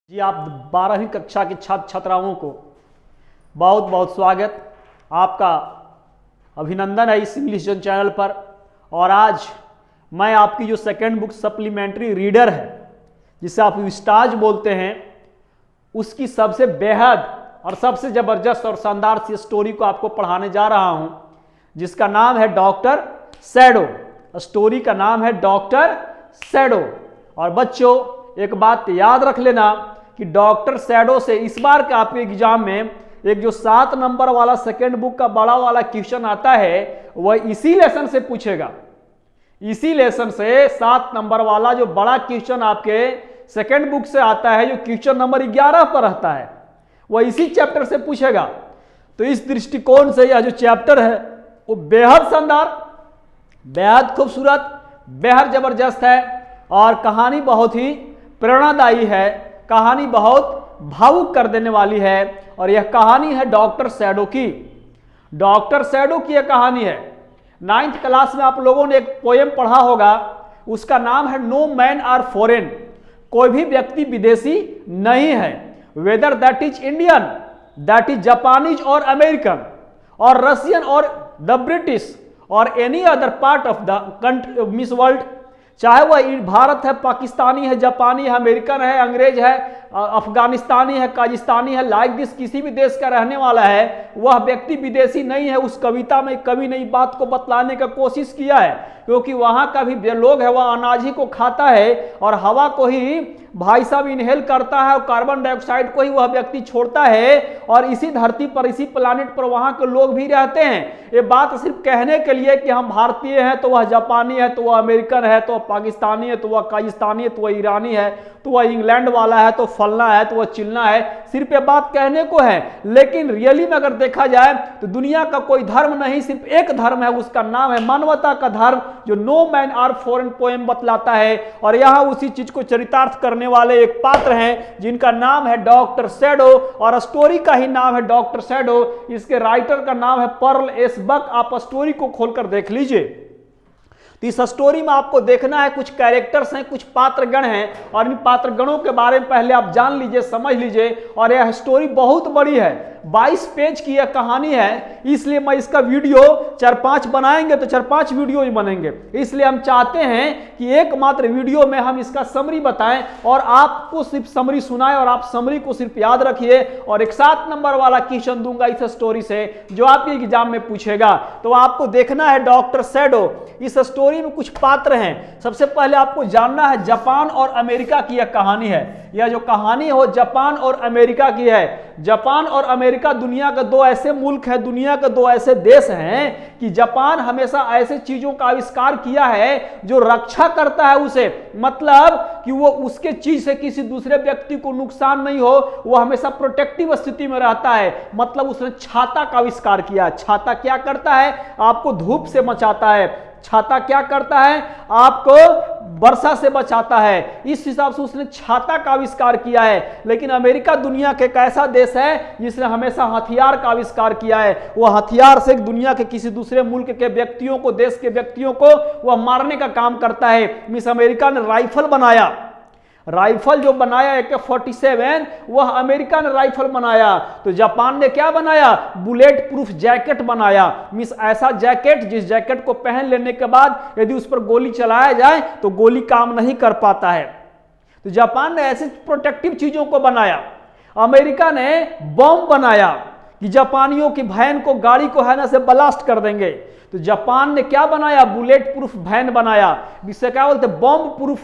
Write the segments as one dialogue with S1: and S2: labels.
S1: जी आप 12वीं कक्षा के छात्र छात्राओं को बहुत बहुत स्वागत, आपका अभिनंदन है इस इंग्लिश जन चैनल पर। और आज मैं आपकी जो सेकेंड बुक सप्लीमेंट्री रीडर है, जिसे आप विस्टाज बोलते हैं, उसकी सबसे बेहद और सबसे ज़बरदस्त और शानदार सी स्टोरी को आपको पढ़ाने जा रहा हूं, जिसका नाम है डॉक्टर शैडो। स्टोरी का नाम है डॉक्टर शैडो। और बच्चों एक बात याद रख लेना कि डॉक्टर शैडो से इस बार का आपके एग्जाम में एक जो 7 नंबर वाला सेकेंड बुक का बड़ा वाला क्वेश्चन आता है, वह इसी लेसन से पूछेगा। इसी लेसन से 7 नंबर वाला जो बड़ा क्वेश्चन आपके सेकेंड बुक से आता है, जो क्वेश्चन नंबर 11 पर रहता है, वह इसी चैप्टर से पूछेगा। तो इस दृष्टिकोण से यह जो चैप्टर है वो बेहद शानदार, बेहद खूबसूरत, बेहद जबरदस्त है और कहानी बहुत ही प्रेरणादायी है, कहानी बहुत भावुक कर देने वाली है। और यह कहानी है डॉक्टर शैडो की। डॉक्टर शैडो की यह कहानी है। 9th क्लास में आप लोगों ने एक पोएम पढ़ा होगा, उसका नाम है नो मैन आर फॉरेन। कोई भी व्यक्ति विदेशी नहीं है, whether that is Indian, that is Japanese और अमेरिकन और रशियन और द ब्रिटिश और any other part of the country miss world. चाहे वह भारत है, पाकिस्तानी है, जापानी है, अमेरिकन है, अंग्रेज है, अफगानिस्तानी है, काजिस्तानी है, लाइक दिस किसी भी देश का रहने वाला है, वह व्यक्ति विदेशी नहीं है। उस कविता में कवि ने बात को बतलाने का कोशिश किया है, क्योंकि वहां का भी लोग है वह अनाज ही को खाता है और हवा को ही भाई साहब इनहेल करता है और कार्बन डाइऑक्साइड को ही वह व्यक्ति छोड़ता है। और इसी धरती पर, इसी प्लानिट पर वहां के लोग भी रहते हैं। ये बात सिर्फ कहने के लिए कि हम भारतीय हैं तो वह जापानी है, तो वह अमेरिकन है, तो वह पाकिस्तानी है, तो वह काजिस्तानी है, तो वह ईरानी है, तो वह इंग्लैंड वाला है, तो फलना है, तो वह चिलना है, सिर्फ ये बात कहने को है। लेकिन रियली में अगर देखा जाए तो दुनिया का कोई धर्म नहीं, सिर्फ एक धर्म है, उसका नाम है मानवता का धर्म, जो no man are foreign poem बतलाता है। और यहां उसी चीज को चरितार्थ करने वाले एक पात्र हैं जिनका नाम है डॉक्टर शैडो, और स्टोरी का ही नाम है डॉक्टर शैडो। इसके राइटर का नाम है पर्ल एस बक। आप स्टोरी को खोलकर देख लीजिए। तो इस स्टोरी में आपको देखना है कुछ कैरेक्टर्स हैं, कुछ पात्रगण हैं, और इन पात्रगणों के बारे में पहले आप जान लीजिए, समझ लीजिए। और यह स्टोरी बहुत बड़ी है, 22 पेज की यह कहानी है, इसलिए मैं इसका वीडियो 4-5 बनाएंगे तो 4-5 वीडियो ही बनेंगे। इसलिए हम चाहते हैं कि एकमात्र वीडियो में हम इसका समरी बताएं और आपको सिर्फ समरी सुनाएं, और आप समरी को सिर्फ याद रखिए। और एक 7 नंबर वाला क्वेश्चन दूंगा इस स्टोरी से, जो आपके एग्जाम में पूछेगा। तो आपको देखना है डॉक्टर शैडो। इस स्टोरी में कुछ पात्र हैं। सबसे पहले आपको जानना है जापान और अमेरिका की यह कहानी है। यह जो कहानी है वो जापान और अमेरिका की है। जापान और अमेरिका दुनिया के 2 ऐसे मुल्क हैं, दुनिया के 2 ऐसे देश हैं कि जापान हमेशा ऐसे चीजों का आविष्कार किया है जो रक्षा करता है उसे, मतलब कि वो उसके चीज से किसी दूसरे व्यक्ति को नुकसान नहीं हो, वो हमेशा प्रोटेक्टिव स्थिति में रहता है। मतलब उसने छाता का आविष्कार किया। छाता क्या करता है? आपको धूप से बचाता है। छाता क्या करता है? आपको वर्षा से बचाता है। इस हिसाब से उसने छाता का आविष्कार किया है। लेकिन अमेरिका दुनिया के एक ऐसा देश है जिसने हमेशा हथियार का आविष्कार किया है। वह हथियार से दुनिया के किसी दूसरे मुल्क के व्यक्तियों को, देश के व्यक्तियों को वह मारने का काम करता है। मिस अमेरिका ने राइफल बनाया। राइफल जो बनाया AK-47, वह अमेरिका ने राइफल बनाया। तो जापान ने क्या बनाया? बुलेट प्रूफ जैकेट बनाया। मिस ऐसा जैकेट जिस जैकेट को पहन लेने के बाद यदि उस पर गोली चलाया जाए तो गोली काम नहीं कर पाता है। तो जापान ने ऐसी प्रोटेक्टिव चीजों को बनाया। अमेरिका ने बम बनाया कि जापानियों की वैन को, गाड़ी को है ना से ब्लास्ट कर देंगे। तो जापान ने क्या बनाया? बुलेट प्रूफ वैन बनाया, जिससे क्या बोलते हैं, बम प्रूफ,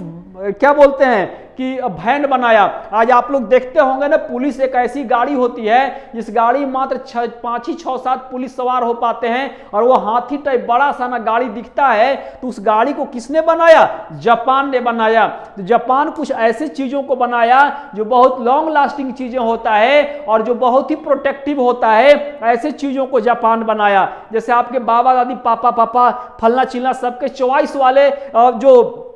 S1: क्या बोलते हैं कि वैन बनाया। आज आप लोग देखते होंगे ना, पुलिस एक ऐसी गाड़ी होती है जिस गाड़ी में मात्र 5-6-7 पुलिस सवार हो पाते हैं, और वो हाथी टाइप बड़ा सा ना गाड़ी दिखता है। तो उस गाड़ी को किसने बनाया? जापान ने बनाया। तो जापान कुछ ऐसी चीजों को बनाया जो बहुत लॉन्ग लास्टिंग चीजें होता है और जो बहुत ही प्रोटेक्टिव होता है। ऐसे चीजों को जापान बनाया। जैसे आपके बाबा दादी, पापा फलना चिलना सबके चॉइस वाले जो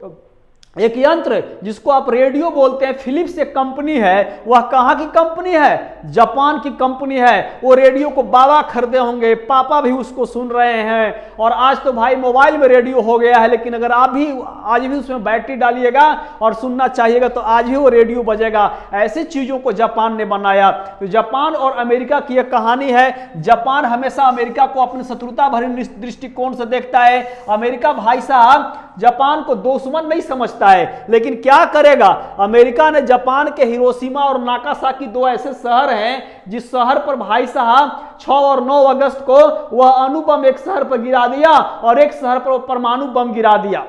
S1: एक यंत्र जिसको आप रेडियो बोलते हैं, फिलिप्स एक कंपनी है, वह कहाँ की कंपनी है? जापान की कंपनी है। वो रेडियो को बाबा खरीदे होंगे, पापा भी उसको सुन रहे हैं। और आज तो भाई मोबाइल में रेडियो हो गया है, लेकिन अगर आप भी आज भी उसमें बैटरी डालिएगा और सुनना चाहिएगा तो आज भी वो रेडियो बजेगा। ऐसी चीजों को जापान ने बनाया। तो जापान और अमेरिका की एक कहानी है। जापान हमेशा अमेरिका को अपने शत्रुता भरे दृष्टिकोण से देखता है। अमेरिका भाई साहब जापान को दुश्मन नहीं समझता है, लेकिन क्या करेगा? अमेरिका ने जापान के हिरोशिमा और नागासाकी दो ऐसे शहर हैं जिस शहर पर भाई साहब 6 और 9 अगस्त को वह अणु बम एक शहर पर गिरा दिया और एक शहर पर परमाणु बम गिरा दिया।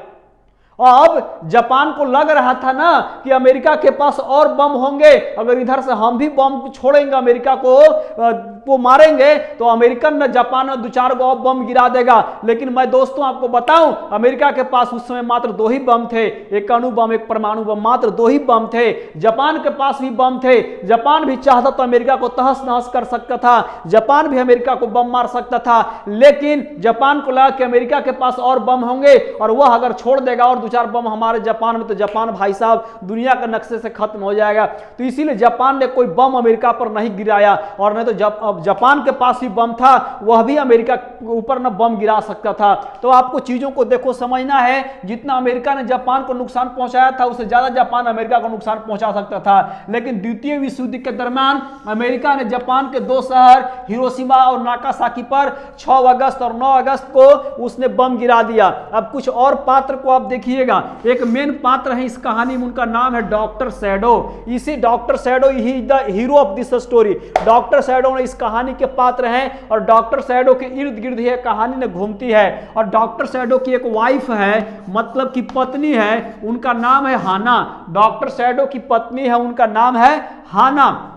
S1: अब जापान को लग रहा था ना कि अमेरिका के पास और बम होंगे, अगर इधर से हम भी बम छोड़ेंगे अमेरिका को मारेंगे तो अमेरिकन ने जापान में 2-4 गो बम गिरा देगा। लेकिन मैं दोस्तों आपको बताऊं, अमेरिका के पास उस समय मात्र 2 ही बम थे, एक अणु बम एक परमाणु बम, मात्र 2 ही बम थे। जापान के पास भी बम थे। जापान भी चाहता तो अमेरिका को तहस नहस कर सकता था, जापान भी अमेरिका को बम मार सकता था। लेकिन जापान को लगा कि अमेरिका के पास और बम होंगे और वह अगर छोड़ देगा और 2-4 बम हमारे जापान में, तो जापान भाई साहब दुनिया के नक्शे से खत्म हो जाएगा। तो इसीलिए जापान ने कोई बम अमेरिका पर नहीं गिराया। और नहीं तो जापान के पास भी बम था, वह भी अमेरिका के ऊपर न बम गिरा सकता था। तो आपको चीजों को देखो समझना है, जितना अमेरिका ने जापान को नुकसान पहुंचाया था उससे ज्यादा जापान अमेरिका को नुकसान पहुंचा सकता था। लेकिन द्वितीय विश्व युद्ध के दरमियान अमेरिका ने जापान के 2 शहर हिरोशिमा और नागासाकी पर 6 अगस्त और 9 अगस्त को उसने बम गिरा दिया। अब कुछ और पात्र को आप देखिएगा। एक मेन पात्र है इस कहानी में, उनका नाम है डॉक्टर शैडो। इसी doctor shadow he is the hero of this story. Doctor shadow ने इस कहानी के पात्र हैं और डॉक्टर शैडो के इर्द गिर्द ये कहानी ने घूमती है। और डॉक्टर शैडो की एक वाइफ है, मतलब की पत्नी है, उनका नाम है हाना। डॉक्टर शैडो की पत्नी है, उनका नाम है हाना।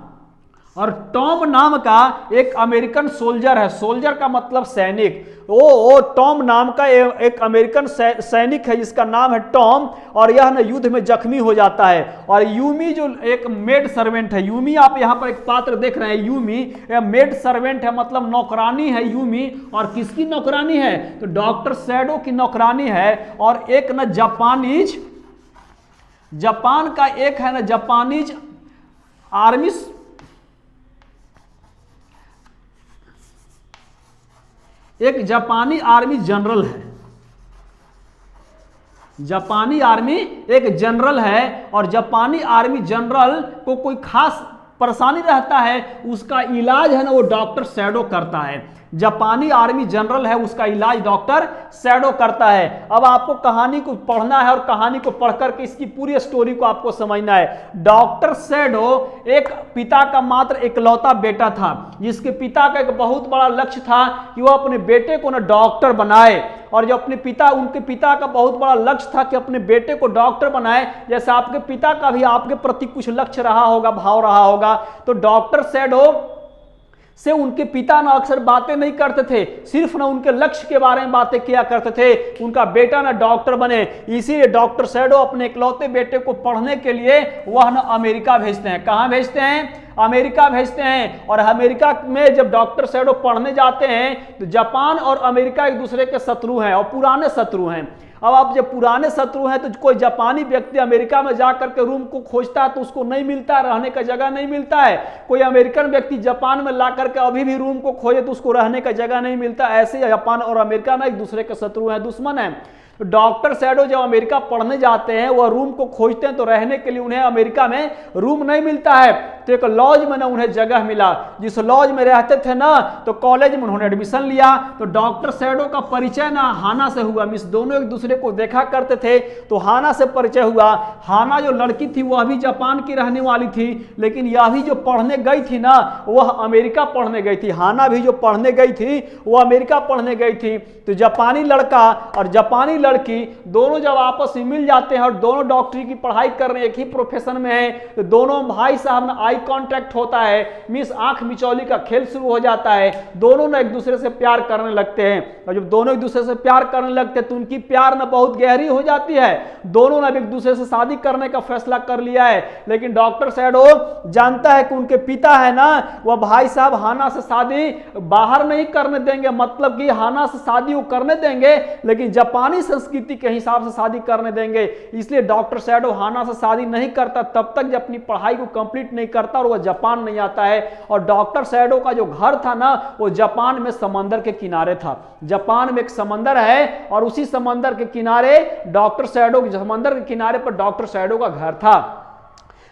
S1: और टॉम नाम का एक अमेरिकन सोल्जर है, सोल्जर का मतलब सैनिक। वो टॉम नाम का एक अमेरिकन सैनिक है जिसका नाम है टॉम, और यह न युद्ध में जख्मी हो जाता है। और यूमी जो एक मेड सर्वेंट है, यूमी आप यहाँ पर एक पात्र देख रहे हैं, यूमी मेड सर्वेंट है, मतलब नौकरानी है यूमी। और किसकी नौकरानी है? तो डॉक्टर शैडो की नौकरानी है। और एक न जापान का एक है न जापानीज आर्मी, एक जापानी आर्मी जनरल है। जापानी आर्मी एक जनरल है और जापानी आर्मी जनरल को कोई खास परेशानी रहता है, उसका इलाज है ना वो डॉक्टर शैडो करता है। जापानी आर्मी जनरल है, उसका इलाज डॉक्टर शैडो करता है। अब आपको कहानी को पढ़ना है और कहानी को पढ़कर के इसकी पूरी स्टोरी को आपको समझना है। डॉक्टर शैडो एक पिता का मात्र इकलौता बेटा था, जिसके पिता का एक बहुत बड़ा लक्ष्य था कि वह अपने बेटे को ना डॉक्टर बनाए। और जो उनके पिता का बहुत बड़ा लक्ष्य था कि अपने बेटे को डॉक्टर बनाए, जैसे आपके पिता का भी आपके प्रति कुछ लक्ष्य रहा होगा, भाव रहा होगा। तो डॉक्टर शैडो से उनके पिता ना अक्सर बातें नहीं करते थे, सिर्फ ना उनके लक्ष्य के बारे में बातें किया करते थे, उनका बेटा ना डॉक्टर बने। इसीलिए डॉक्टर शैडो अपने इकलौते बेटे को पढ़ने के लिए वह ना अमेरिका भेजते हैं। कहाँ भेजते हैं? अमेरिका भेजते हैं। और अमेरिका में जब डॉक्टर शैडो पढ़ने जाते हैं तो जापान और अमेरिका एक दूसरे के शत्रु हैं और पुराने शत्रु हैं। अब आप जब पुराने शत्रु हैं तो कोई जापानी व्यक्ति अमेरिका में जाकर के रूम को खोजता है तो उसको नहीं मिलता है, रहने का जगह नहीं मिलता है। कोई अमेरिकन व्यक्ति जापान में ला करके अभी भी रूम को खोजे तो उसको रहने का जगह नहीं मिलता। ऐसे जापान और अमेरिका ना एक दूसरे के शत्रु हैं, दुश्मन हैं। तो डॉक्टर शैडो जब अमेरिका पढ़ने जाते हैं, वह रूम को खोजते हैं तो रहने के लिए उन्हें अमेरिका में रूम नहीं मिलता है। तो एक लॉज में ना उन्हें जगह मिला, जिस लॉज में रहते थे ना तो कॉलेज में उन्होंने एडमिशन लिया। तो डॉक्टर शैडो का परिचय ना हाना से हुआ, मिस दोनों एक दूसरे को देखा करते थे तो हाना से परिचय हुआ। हाना जो लड़की थी वह भी जापान की रहने वाली थी, लेकिन यह भी जो पढ़ने गई थी ना वह अमेरिका पढ़ने गई थी। हाना भी जो पढ़ने गई थी वह अमेरिका पढ़ने गई थी। तो जापानी लड़का और जापानी लड़की दोनों जब आपस में मिल जाते हैं और दोनों डॉक्टरी की पढ़ाई कर रहे हैं, एक ही प्रोफेशन में है, तो दोनों भाई साहब ना आई कांटेक्ट होता है, मिस आंख मिचौली का खेल शुरू हो जाता है। दोनों ना एक दूसरे से प्यार करने लगते हैं और जब दोनों एक दूसरे से प्यार करने लगते हैं तो उनकी प्यार ना बहुत गहरी हो जाती है। दोनों ने एक दूसरे से शादी करने का फैसला कर लिया है। लेकिन डॉक्टर शैडो जानता है कि उनके पिता है ना वह भाई साहब हाना से शादी बाहर नहीं करने देंगे, मतलब कि हाना से शादी वो करने देंगे लेकिन जापानी संस्कृति के हिसाब से शादी करने देंगे। इसलिए डॉक्टर शैडो हाना से शादी नहीं करता तब तक जब अपनी पढ़ाई को कंप्लीट नहीं करता और वह जापान नहीं आता है। और डॉक्टर शैडो का जो घर था ना वो जापान में समंदर के किनारे था। जापान में एक समंदर है और उसी समंदर के किनारे डॉक्टर शैडो, समंदर के किनारे पर डॉक्टर शैडो का घर था।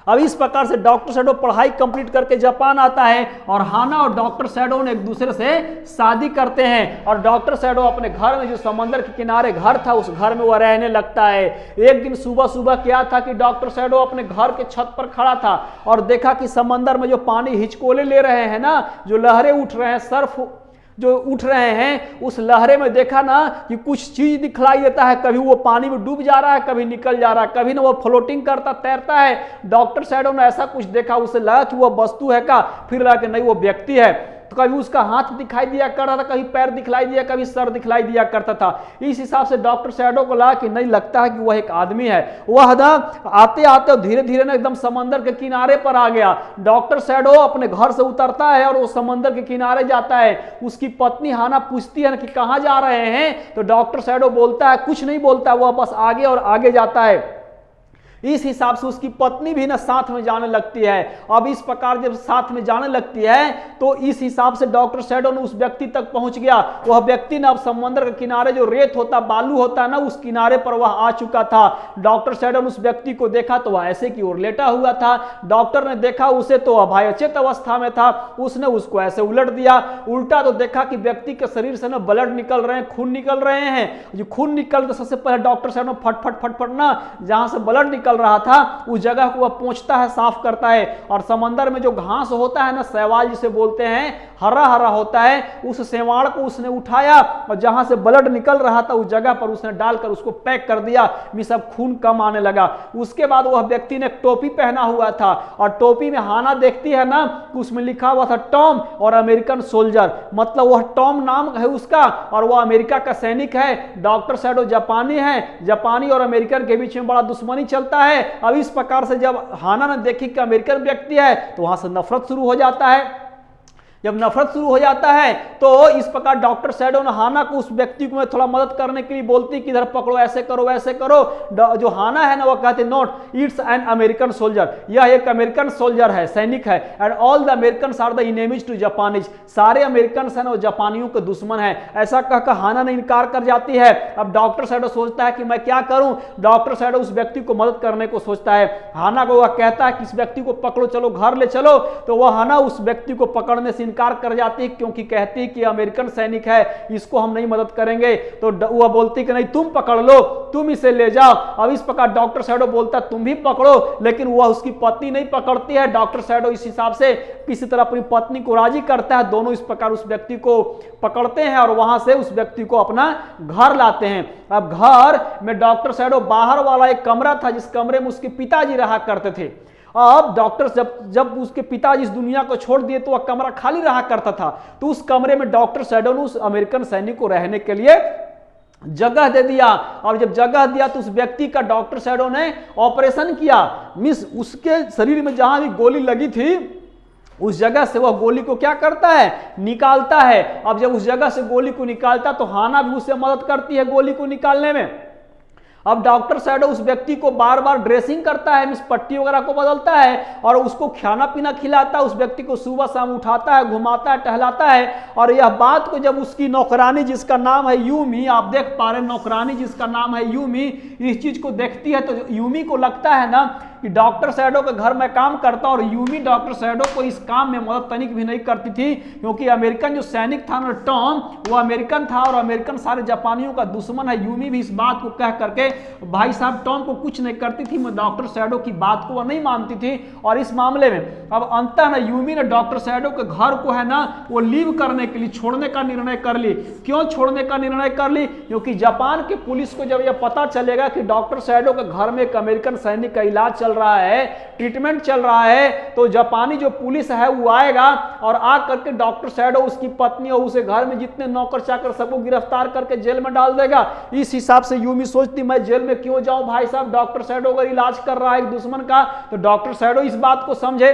S1: अब इस प्रकार से डॉक्टर शैडो पढ़ाई कंप्लीट करके जापान आता है और हाना और डॉक्टर शैडो ने एक दूसरे से शादी करते हैं और डॉक्टर शैडो अपने घर में जो समंदर के किनारे घर था उस घर में वह रहने लगता है। एक दिन सुबह सुबह क्या था कि डॉक्टर शैडो अपने घर के छत पर खड़ा था और देखा कि समंदर में जो पानी हिचकोले ले रहे हैं ना, जो लहरें उठ रहे हैं, सर्फ जो उठ रहे हैं, उस लहरे में देखा ना कि कुछ चीज दिखलाई देता है। कभी वो पानी में डूब जा रहा है, कभी निकल जा रहा है, कभी ना वो फ्लोटिंग करता तैरता है। डॉक्टर शैडो ने ऐसा कुछ देखा, उसे लगा कि वो वस्तु है का, फिर लगा कि नहीं वो व्यक्ति है। तो कभी उसका हाथ दिखाई दिया करता था, कभी पैर दिखलाई दिया, कभी सर दिखलाई दिया करता था। इस हिसाब से डॉक्टर शैडो को लगा कि नहीं, लगता है कि वह एक आदमी है। वह ना आते आते धीरे धीरे ना एकदम समंदर के किनारे पर आ गया। डॉक्टर शैडो अपने घर से उतरता है और वो समंदर के किनारे जाता है। उसकी पत्नी हाना पूछती है कि कहाँ जा रहे हैं, तो डॉक्टर शैडो बोलता है, कुछ नहीं बोलता, वह बस आगे और आगे जाता है। इस हिसाब से उसकी पत्नी भी ना साथ में जाने लगती है। अब इस प्रकार जब साथ में जाने लगती है तो इस हिसाब से डॉक्टर शैडो ने उस व्यक्ति तक पहुंच गया। वह व्यक्ति ना अब समंदर के किनारे जो रेत होता, बालू होता है ना, उस किनारे पर वह आ चुका था। डॉक्टर शैडो ने उस व्यक्ति को देखा तो वह ऐसे की ओर लेटा हुआ था। डॉक्टर ने देखा उसे तो वह अचेत अवस्था में था। उसने उसको ऐसे उलट दिया। उल्टा तो देखा कि व्यक्ति के शरीर से ना ब्लड निकल रहे हैं, खून निकल रहे हैं। जो खून निकल तो सबसे पहले डॉक्टर शैडो फटफट फटफट ना जहां से ब्लड निकल रहा था उस जगह को वह पोंछता है, साफ करता है। और समंदर में जो घास होता है ना, शैवाल जिसे बोलते हैं, हरा हरा होता है, उस शैवाल को उसने उठाया और जहां से ब्लड निकल रहा था उस जगह पर उसने डालकर उसको पैक कर दिया। सब खून कम आने लगा। उसके बाद वह व्यक्ति ने एक टोपी पहना हुआ था और टोपी में हाना देखती है ना, उसमें लिखा हुआ था टॉम और अमेरिकन सोल्जर। मतलब वह टॉम नाम है उसका और वह अमेरिका का सैनिक है। डॉक्टर शैडो जापानी है। जापानी और अमेरिकन के बीच में बड़ा दुश्मनी चलता है। अब इस प्रकार से जब हाना ने देखी कि अमेरिकन व्यक्ति है तो वहां से नफरत शुरू हो जाता है। जब नफरत शुरू हो जाता है तो इस प्रकार डॉक्टर शैडो ने हाना को उस व्यक्ति को थोड़ा मदद करने के लिए बोलती कि इधर पकड़ो, ऐसे करो, वैसे करो। जो हाना है ना वो कहते note, it's an American soldier, यह एक अमेरिकन सोल्जर है, सैनिक है। And all the American are the enemies to Japanese, सारे अमेरिकन है ना वो जापानियों के दुश्मन है। ऐसा कहकर हाना ने इनकार कर जाती है। अब डॉक्टर शैडो सोचता है कि मैं क्या करूं। डॉक्टर शैडो उस व्यक्ति को मदद करने को सोचता है। हाना को वह कहता है कि इस व्यक्ति को पकड़ो, चलो घर ले चलो। तो वह हाना उस व्यक्ति को पकड़ने से इनकार कर जाती है क्योंकि कहती है कि अमेरिकन सैनिक है, इसको हम नहीं मदद करेंगे। तो वह बोलती कि नहीं, तुम पकड़ लो, तुम इसे ले जाओ। अब इस प्रकार डॉक्टर शैडो बोलता तुम भी पकड़ो, लेकिन वह उसकी पत्नी नहीं पकड़ती है। डॉक्टर शैडो इस हिसाब से किसी तरह अपनी पत्नी को राजी करता है। दोनों इस प्रकार उस व्यक्ति को पकड़ते हैं और वहां से उस व्यक्ति को अपना घर लाते हैं। अब घर में डॉक्टर शैडो बाहर वाला एक कमरा था जिस कमरे में उसके पिताजी रहा करते थे। अब डॉक्टर जब उसके पिताजी इस दुनिया को छोड़ दिए तो वह कमरा खाली रहा करता था। तो उस कमरे में डॉक्टर शैडो ने उस अमेरिकन सैनिक को रहने के लिए जगह दे दिया। और जब जगह दिया तो उस व्यक्ति का डॉक्टर शैडो ने ऑपरेशन किया। मिस उसके शरीर में जहां भी गोली लगी थी उस जगह से वह गोली को क्या करता है, निकालता है। अब जब उस जगह से गोली को निकालता तो हाना भी उससे मदद करती है गोली को निकालने में। अब डॉक्टर शैडो उस व्यक्ति को बार बार ड्रेसिंग करता है, मिस पट्टी वगैरह को बदलता है और उसको खाना पीना खिलाता है। उस व्यक्ति को सुबह शाम उठाता है, घुमाता है, टहलाता है। और यह बात को जब उसकी नौकरानी जिसका नाम है यूमी, आप देख पा रहे नौकरानी जिसका नाम है यूमी, इस चीज को देखती है तो यूमी को लगता है ना कि डॉक्टर शैडो के घर में काम करता और यूमी डॉक्टर शैडो को इस काम में मदद तनिक भी नहीं करती थी। क्योंकि अमेरिकन जो सैनिक था ना टॉम, वो अमेरिकन था और अमेरिकन सारे जापानियों का दुश्मन है। यूमी भी इस बात को कह करके भाई साहब टॉम को कुछ नहीं करती थी। मैं डॉक्टर शैडो की बात को वो नहीं मानती थी। और इस मामले में अब अंततः ना यूमी ने डॉक्टर शैडो के घर को है ना वो लीव करने के लिए, छोड़ने का निर्णय कर ली। क्यों छोड़ने का निर्णय कर ली? क्योंकि जापान के पुलिस को जब यह पता चलेगा कि डॉक्टर शैडो के घर में एक अमेरिकन सैनिक का इलाज चल रहा है, ट्रीटमेंट चल रहा है, तो जापानी जो पुलिस है वो आएगा और आ करके डॉक्टर शैडो, उसकी पत्नी और उसे घर में जितने नौकर चाकर सबको गिरफ्तार करके जेल में डाल देगा। इस हिसाब से यूमी सोचती मैं जेल में क्यों जाऊं भाई साहब, डॉक्टर शैडो अगर इलाज कर रहा है एक दुश्मन का। तो डॉक्टर शैडो इस बात को समझे।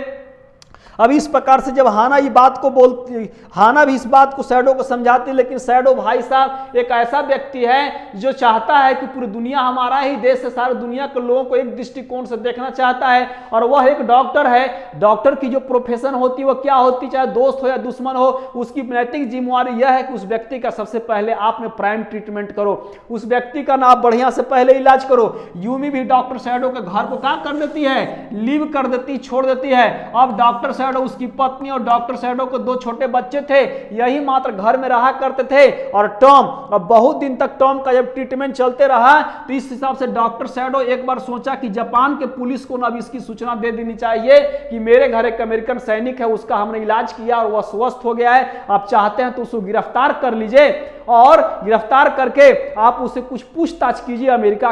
S1: अब इस प्रकार से जब हाना ये बात को बोलती, हाना भी इस बात को शैडो को समझाती, लेकिन शैडो भाई साहब एक ऐसा व्यक्ति है जो चाहता है कि पूरी दुनिया हमारा ही देश है, सारी दुनिया के लोगों को एक दृष्टिकोण से देखना चाहता है। और वह एक डॉक्टर है। डॉक्टर की जो प्रोफेशन होती है वो क्या होती, चाहे दोस्त हो या दुश्मन हो, उसकी नैतिक जिम्मेवारी यह है कि उस व्यक्ति का सबसे पहले आपने प्राइम ट्रीटमेंट करो, उस व्यक्ति का ना आप बढ़िया से पहले इलाज करो। यूमी भी डॉक्टर शैडो के घर को क्या कर देती है, लीव कर देती, छोड़ देती है। अब डॉक्टर शैडो, उसकी पत्नी और डॉक्टर शैडो को 2 छोटे बच्चे थे, यही मात्र घर में रहा करते थे। और टॉम, अब बहुत दिन तक टॉम का जब ट्रीटमेंट चलते रहा तो इस हिसाब से डॉक्टर शैडो एक बार सोचा कि जापान के पुलिस को ना अब इसकी सूचना दे देनी चाहिए कि मेरे घर एक अमेरिकन सैनिक है, उसका हमने इलाज किया और वह स्वस्थ हो गया है, आप चाहते हैं तो उसको गिरफ्तार कर लीजिए और गिरफ्तार करके आप उससे कुछ पूछताछ कीजिए अमेरिका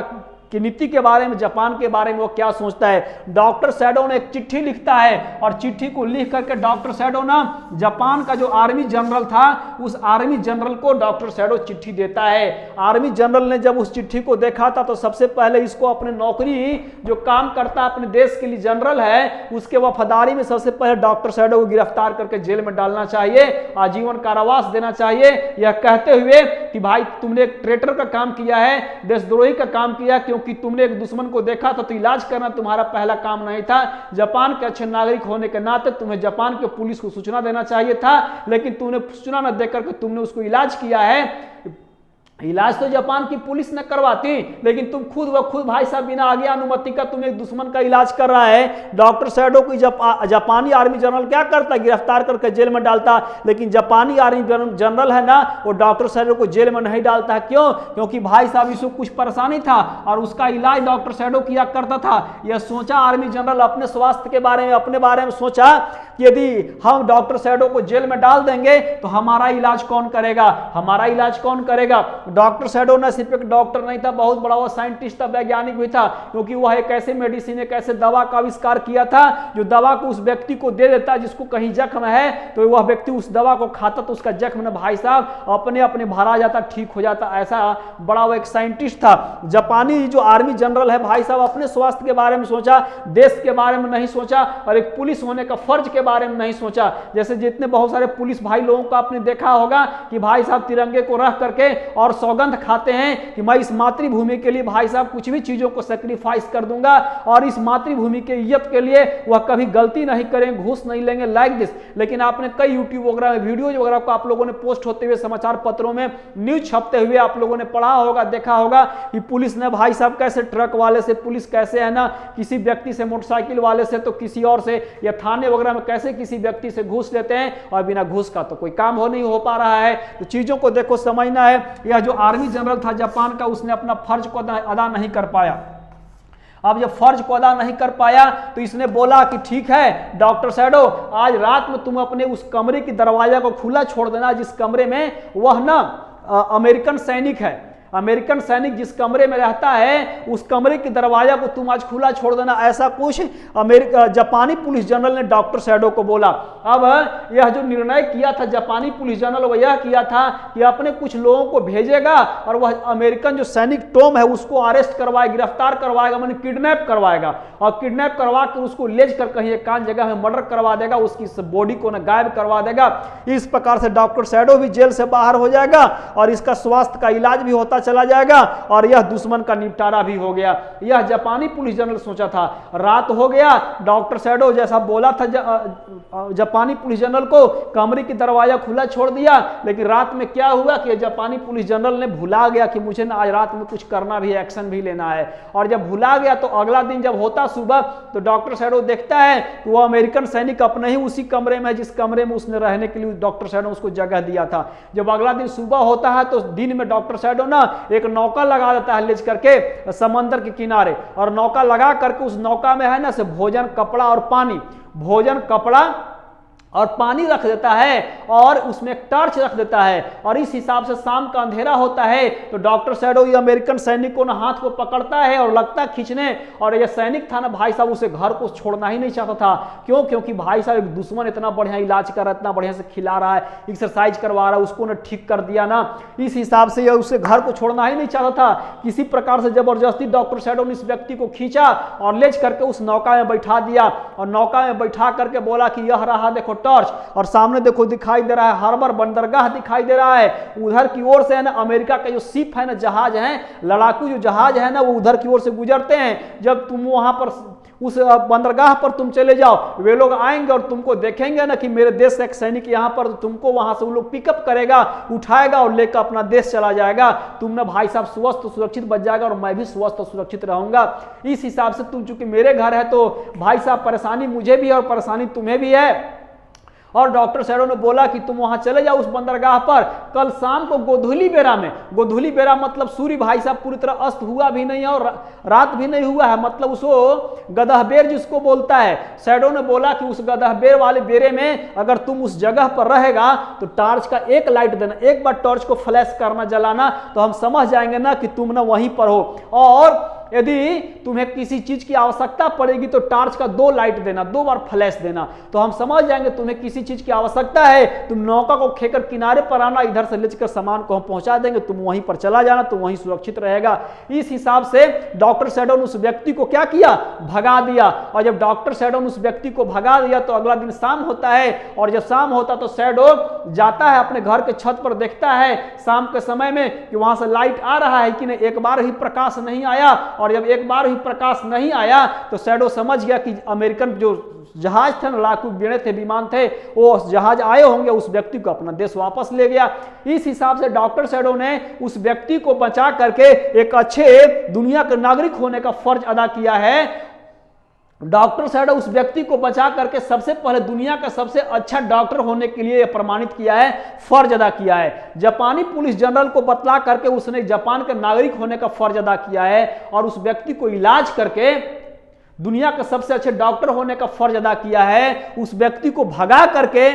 S1: की नीति के बारे में, जापान के बारे में वो क्या सोचता है। डॉक्टर शैडो ने एक चिट्ठी लिखता है और चिट्ठी को लिख करके डॉक्टर शैडो ना जापान का जो आर्मी जनरल था उस आर्मी जनरल को डॉक्टर शैडो चिट्ठी देता है। आर्मी जनरल ने जब उस चिट्ठी को देखा था तो सबसे पहले इसको अपने नौकरी जो काम करता अपने देश के लिए जनरल है उसके वफादारी में सबसे पहले डॉक्टर शैडो को गिरफ्तार करके जेल में डालना चाहिए, आजीवन कारावास देना चाहिए, यह कहते हुए कि भाई तुमने एक ट्रेटर का काम किया है, देशद्रोही का काम किया, कि तुमने एक दुश्मन को देखा था तो इलाज करना तुम्हारा पहला काम नहीं था। जापान के अच्छे नागरिक होने के नाते तुम्हें जापान के पुलिस को सूचना देना चाहिए था, लेकिन तुमने सूचना न देकर के तुमने उसको इलाज किया है। इलाज तो जापान की पुलिस ने करवाती, लेकिन तुम खुद व खुद भाई साहब बिना आगे अनुमति का तुम एक दुश्मन का इलाज कर रहा है। डॉक्टर शैडो को जापानी आर्मी जनरल क्या करता, गिरफ्तार करके जेल में डालता, लेकिन जापानी आर्मी जनरल है ना वो डॉक्टर शैडो को जेल में नहीं डालता है। क्यों? क्योंकि भाई साहब इसको कुछ परेशानी था और उसका इलाज डॉक्टर शैडो किया करता था। यह सोचा आर्मी जनरल अपने स्वास्थ्य के बारे में, अपने बारे में सोचा कि यदि हम डॉक्टर शैडो को जेल में डाल देंगे तो हमारा इलाज कौन करेगा, हमारा इलाज कौन करेगा। डॉक्टर शैडो न सिर्फ एक डॉक्टर नहीं था, बहुत बड़ा वो साइंटिस्ट था, वैज्ञानिक भी था, क्योंकि वह एक ऐसे मेडिसिन, एक ऐसे दवा का आविष्कार किया था जो दवा को उस व्यक्ति को दे देता जिसको कहीं जख्म है तो वह व्यक्ति उस दवा को खाता तो उसका जख्म न भाई साहब अपने अपने भरा जाता, ठीक हो जाता। ऐसा बड़ा वो एक साइंटिस्ट था। जापानी जो आर्मी जनरल है भाई साहब अपने स्वास्थ्य के बारे में सोचा, देश के बारे में नहीं सोचा और एक पुलिस होने का फर्ज के बारे में नहीं सोचा। जैसे जितने बहुत सारे पुलिस भाई लोगों को आपने देखा होगा कि भाई साहब तिरंगे को रख करके और सौगंध खाते हैं कि मैं इस मातृभूमि के लिए भाई साहब कुछ भी चीजों को सैक्रिफाइस कर दूंगा और इस मातृभूमि के इज्जत के लिए वह कभी गलती नहीं करेंगे, घूस नहीं लेंगे, लाइक दिस। लेकिन आपने कई यूट्यूब वगैरह में वीडियोज वगैरह को आप लोगों ने पोस्ट होते हुए, समाचार पत्रों में न्यूज छपते हुए आप लोगों ने पढ़ा होगा, देखा होगा कि पुलिस ने भाई साहब कैसे ट्रक वाले से, पुलिस कैसे है ना किसी व्यक्ति से, मोटरसाइकिल वाले से तो किसी और से, या थाने वगैरह में कैसे किसी व्यक्ति से घूस लेते हैं और बिना घूस का तो कोई काम नहीं हो पा रहा है। तो चीजों को देखो, समझना है। यह जो आर्मी जनरल था जापान का उसने अपना फर्ज को अदा नहीं कर पाया। अब जब फर्ज को अदा नहीं कर पाया तो इसने बोला कि ठीक है डॉक्टर शैडो, आज रात में तुम अपने उस कमरे की दरवाजा को खुला छोड़ देना जिस कमरे में वह ना अमेरिकन सैनिक है, अमेरिकन सैनिक जिस कमरे में रहता है उस कमरे के दरवाजा को तुम आज खुला छोड़ देना। ऐसा कुछ जापानी पुलिस जनरल ने डॉक्टर शैडो को बोला। अब यह जो निर्णय किया था जापानी पुलिस जनरल वह यह किया था कि अपने कुछ लोगों को भेजेगा और वह अमेरिकन जो सैनिक टॉम है उसको अरेस्ट करवाएगा, गिरफ्तार करवाएगा, मैंने किडनैप करवाएगा और किडनैप करवा कर उसको ले कर कहीं एकांत जगह में मर्डर करवा देगा, उसकी बॉडी को न गायब करवा देगा। इस प्रकार से डॉक्टर शैडो भी जेल से बाहर हो जाएगा और इसका स्वास्थ्य का इलाज भी होता चला जाएगा और यह दुश्मन का निपटारा भी हो गया। यह जापानी पुलिस जनरल सोचा था। रात हो गया, डॉक्टर शैडो जैसा बोला था जापानी पुलिस जनरल को कमरे की दरवाजा खुला छोड़ दिया, लेकिन रात में क्या हुआ कि जापानी पुलिस जनरल ने भुला गया कि मुझे ना आज रात में कुछ करना भी, एक्शन भी लेना है। और जब भुला गया तो अगला दिन जब होता सुबह तो डॉक्टर शैडो देखता है कि वो अमेरिकन सैनिक अपने ही उसी कमरे में जिस कमरे में उसने रहने के लिए डॉक्टर शैडो उसको जगह दिया था। जब अगला दिन सुबह होता है तो दिन में डॉक्टर शैडो ना एक नौका लगा देता है ले करके समंदर के किनारे, और नौका लगा करके उस नौका में है ना से भोजन, कपड़ा और पानी, भोजन, कपड़ा और पानी रख देता है और उसमें एक टॉर्च रख देता है, और इस हिसाब से शाम का अंधेरा होता है तो डॉक्टर शैडो ये अमेरिकन सैनिक को ना हाथ को पकड़ता है और लगता खींचने, और ये सैनिक था ना भाई साहब, उसे घर को छोड़ना ही नहीं चाहता था। क्यों? क्योंकि भाई साहब एक दुश्मन इतना बढ़िया इलाज कर रहा है, इतना बढ़िया से खिला रहा है, एक्सरसाइज करवा रहा है, उसको ना ठीक कर दिया ना, इस हिसाब से यह उसे घर को छोड़ना ही नहीं चाहता था। किसी प्रकार से जबरदस्ती डॉक्टर शैडो ने इस व्यक्ति को खींचा और ले करके उस नौका में बैठा दिया, और नौका में बैठा करके बोला कि यह रहा देखो टॉर्च, और सामने देखो दिखाई दे रहा है हार्बर, बंदरगाह दिखाई दे रहा है। उधर की ओर से है ना अमेरिका का जो शिप है ना, जहाज है, लड़ाकू जो जहाज है ना, वो उधर की ओर से गुजरते हैं। जब तुम वहां पर उस बंदरगाह पर तुम चले जाओ, वे लोग आएंगे और तुमको देखेंगे ना कि मेरे देश से एक सैनिक यहाँ पर, तो तुमको वहां से वो लोग पिकअप करेगा, उठाएगा और लेकर अपना देश चला जाएगा। तुम ना भाई साहब स्वस्थ सुरक्षित बच जाएगा और मैं भी स्वस्थ सुरक्षित रहूंगा। इस हिसाब से तुम चूंकि मेरे घर है तो भाई साहब परेशानी मुझे भी है और परेशानी तुम्हें भी है। और डॉक्टर शैडो ने बोला कि तुम वहां चले जाओ उस बंदरगाह पर, कल शाम को गोधूली बेरा में, गोधूली बेरा मतलब सूर्य भाई साहब पूरी तरह अस्त हुआ भी नहीं है और रात भी नहीं हुआ है, मतलब उसको गदहबेर जिसको बोलता है। शैडो ने बोला कि उस गदहबेर वाले बेरे में अगर तुम उस जगह पर रहेगा तो टॉर्च का एक लाइट देना, एक बार टॉर्च को फ्लैश करना, जलाना, तो हम समझ जाएंगे ना कि तुम ना वहीं पर हो। और यदि तुम्हें किसी चीज की आवश्यकता पड़ेगी तो टॉर्च का 2 लाइट देना, 2 बार फ्लैश देना, तो हम समझ जाएंगे तुम्हें किसी चीज की आवश्यकता है। तुम नौका को खेकर किनारे पर आना, इधर से लेकर सामान को हम पहुंचा देंगे, तुम वहीं पर चला जाना, तो वहीं सुरक्षित रहेगा। इस हिसाब से डॉक्टर शैडो ने उस व्यक्ति को क्या किया? भगा दिया। और जब डॉक्टर शैडो ने उस व्यक्ति को भगा दिया तो अगला दिन शाम होता है, और जब शाम होता तो शैडो जाता है अपने घर के छत पर, देखता है शाम के समय में कि वहां से लाइट आ रहा है कि नहीं, एक बार ही प्रकाश नहीं आया। और जब एक बार ही प्रकाश नहीं आया तो शैडो समझ गया कि अमेरिकन जो जहाज थे, लड़ाकू बेड़े थे, विमान थे, वो जहाज आए होंगे, उस व्यक्ति को अपना देश वापस ले गया। इस हिसाब से डॉक्टर शैडो ने उस व्यक्ति को बचा करके एक अच्छे दुनिया के नागरिक होने का फर्ज अदा किया है। डॉक्टर शैडो उस व्यक्ति को बचा करके सबसे पहले दुनिया का सबसे अच्छा डॉक्टर होने के लिए प्रमाणित किया है, फर्ज अदा किया है। जापानी पुलिस जनरल को बतला करके उसने जापान के नागरिक होने का फर्ज अदा किया है, और उस व्यक्ति को इलाज करके दुनिया के सबसे अच्छे डॉक्टर होने का फर्ज अदा किया है। उस व्यक्ति को भगा करके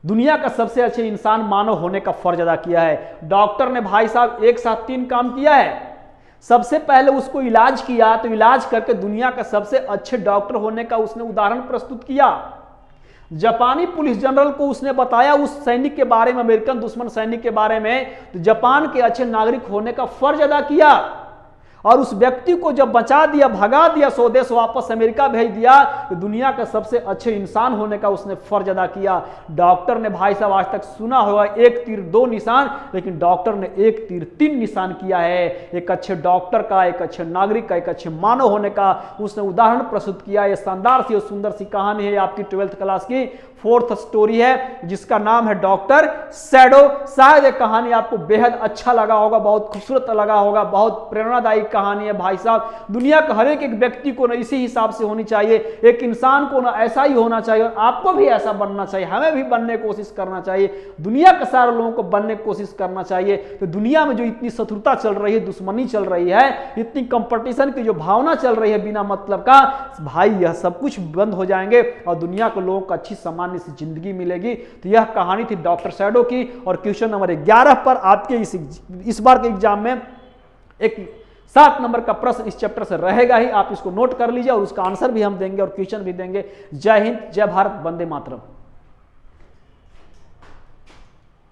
S1: दुनिया का सबसे अच्छे इंसान मानव होने का फर्ज अदा किया है। डॉक्टर ने भाई साहब एक साथ 3 काम किया है। सबसे पहले उसको इलाज किया, तो इलाज करके दुनिया का सबसे अच्छे डॉक्टर होने का उसने उदाहरण प्रस्तुत किया। जापानी पुलिस जनरल को उसने बताया उस सैनिक के बारे में, अमेरिकन दुश्मन सैनिक के बारे में, तो जापान के अच्छे नागरिक होने का फर्ज अदा किया। और उस व्यक्ति को जब बचा दिया, भगा दिया, स्वदेश वापस अमेरिका भेज दिया, तो दुनिया का सबसे अच्छे इंसान होने का उसने फर्ज अदा किया। डॉक्टर ने भाई साहब आज तक सुना होगा 1 तीर 2 निशान, लेकिन डॉक्टर ने 1 तीर 3 निशान किया है। एक अच्छे डॉक्टर का, एक अच्छे नागरिक का, एक अच्छे मानव होने का उसने उदाहरण प्रस्तुत किया। यह शानदार सी और सुंदर सी कहानी है, आपकी 12th क्लास की 4th स्टोरी है, जिसका नाम है डॉक्टर शैडो। शायद ये कहानी आपको बेहद अच्छा लगा होगा, बहुत खूबसूरत लगा होगा, बहुत प्रेरणादायी कहानी है भाई साहब। दुनिया का हर एक व्यक्ति को ना इसी हिसाब से होनी चाहिए, एक इंसान को ना ऐसा ही होना चाहिए, और आपको भी ऐसा बनना चाहिए, हमें भी बनने की कोशिश करना चाहिए, दुनिया के सारे लोगों को बनने की कोशिश करना चाहिए। तो दुनिया में जो इतनी शत्रुता चल रही है, दुश्मनी चल रही है, इतनी कंपटीशन की जो भावना चल रही है बिना मतलब का, भाई यह सब कुछ बंद हो जाएंगे और दुनिया के लोगों को अच्छी सामान्य सी जिंदगी मिलेगी। तो यह कहानी थी डॉक्टर शैडो की। और क्वेश्चन नंबर 11 पर आपके इस बार के एग्जाम में एक 7 नंबर का प्रश्न इस चैप्टर से रहेगा ही, आप इसको नोट कर लीजिए, और उसका आंसर भी हम देंगे और क्वेश्चन भी देंगे। जय हिंद, जय भारत, वंदे मातरम।